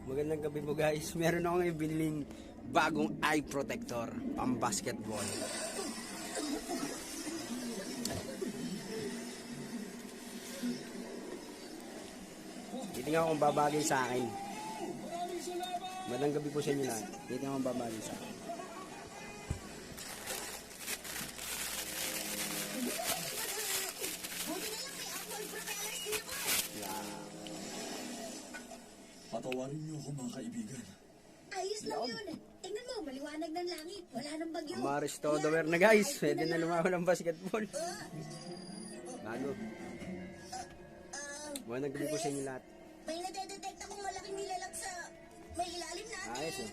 Magandang gabi po guys. Meron akong ibiling bagong eye protector pang basketball. Titingnan ko kung babagay sa akin. Magandang gabi po sa inyo lahat. Titingnan ko kung babagay sa akin. Patawarin niyo ako mga kaibigan. Ayos lang yun. Tingnan mo, maliwanag ng langit. Wala nang bagyo. Maris Todover na guys. Pwede na lumawal ng basketball. Bago. Magandang gabi po sa inyo lahat. May nadedetect akong malaking nilalag sa may ilalim natin. Ayos eh.